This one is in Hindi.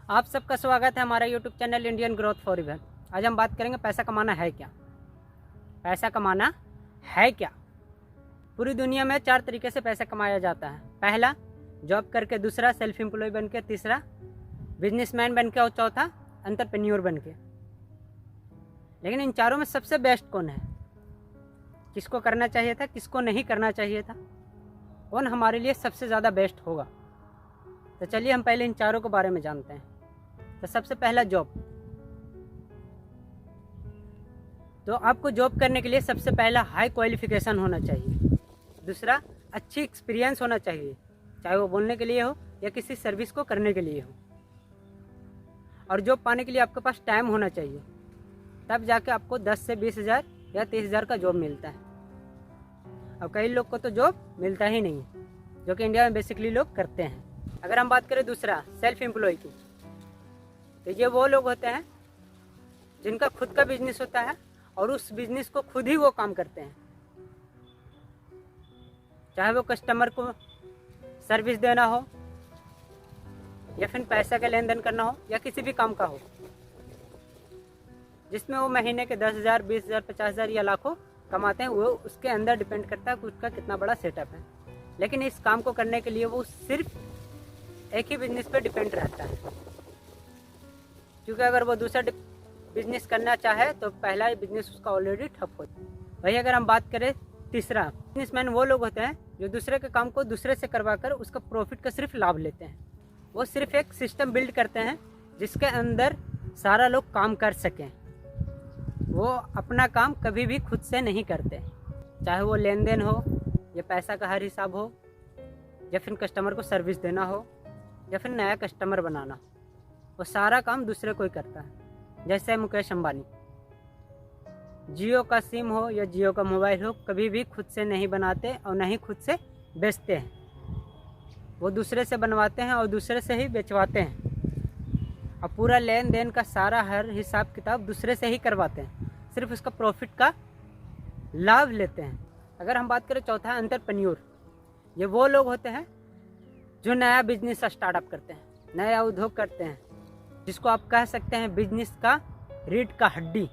आप सबका स्वागत है हमारा YouTube channel Indian growth for even. आज हम बात करेंगे पैसा कमाना है क्या। पैसा कमाना है क्या। पूरी दुनिया में 4 तरीके से पैसा कमाया जाता है। पहला जॉब करके, दूसरा सेल्फ एम्प्लॉय बन के, तीसरा बिजनेसमैन बन के और चौथा एंटरप्रेन्योर बन के। लेकिन इन चारों में सबसे बेस्ट कौन है? किसको करना चाहिए था, किसको नहीं करना चाहिए था, कौन हमारे लिए सबसे ज़्यादा बेस्ट होगा? तो चलिए हम पहले इन चारों के बारे में जानते हैं। तो सबसे पहला जॉब। तो आपको जॉब करने के लिए सबसे पहला हाई क्वालिफिकेशन होना चाहिए। दूसरा अच्छी एक्सपीरियंस होना चाहिए, चाहे वो बोलने के लिए हो या किसी सर्विस को करने के लिए हो। और जॉब पाने के लिए आपके पास टाइम होना चाहिए, तब जाके आपको 10 से 20 हज़ार या 30 हज़ार का जॉब मिलता है। और कई लोग को तो जॉब मिलता ही नहीं है, जो कि इंडिया में बेसिकली लोग करते हैं। अगर हम बात करें दूसरा सेल्फ एम्प्लॉय की, तो ये वो लोग होते हैं जिनका खुद का बिजनेस होता है और उस बिजनेस को खुद ही वो काम करते हैं। चाहे वो कस्टमर को सर्विस देना हो या फिर पैसा का लेन देन करना हो या किसी भी काम का हो, जिसमें वो महीने के 10 हज़ार, 20 हज़ार, 50 हज़ार या लाखों कमाते हैं। वो उसके अंदर डिपेंड करता है कि उसका कितना बड़ा सेटअप है। लेकिन इस काम को करने के लिए वो सिर्फ एक ही बिजनेस पे डिपेंड रहता है, क्योंकि अगर वो दूसरा बिजनेस करना चाहे तो पहला बिजनेस उसका ऑलरेडी ठप होता है। वही अगर हम बात करें तीसरा, बिजनेसमैन वो लोग होते हैं जो दूसरे के काम को दूसरे से करवा कर उसका प्रॉफिट का सिर्फ लाभ लेते हैं। वो सिर्फ एक सिस्टम बिल्ड करते हैं जिसके अंदर सारा लोग काम कर सकें। वो अपना काम कभी भी खुद से नहीं करते, चाहे वो लेन देन हो या पैसा का हर हिसाब हो या फिर कस्टमर को सर्विस देना हो या फिर नया कस्टमर बनाना हो। वो सारा काम दूसरे को ही करता है। जैसे मुकेश अंबानी, जियो का सिम हो या जियो का मोबाइल हो, कभी भी खुद से नहीं बनाते और नहीं खुद से बेचते हैं। वो दूसरे से बनवाते हैं और दूसरे से ही बेचवाते हैं। और पूरा लेन देन का सारा हर हिसाब किताब दूसरे से ही करवाते हैं, सिर्फ उसका प्रॉफिट का लाभ लेते हैं। अगर हम बात करें चौथा एंटरप्रेन्योर, ये वो लोग होते हैं जो नया बिजनेस स्टार्टअप करते हैं, नया उद्योग करते हैं, जिसको आप कह सकते हैं बिजनेस का रीढ़ का हड्डी।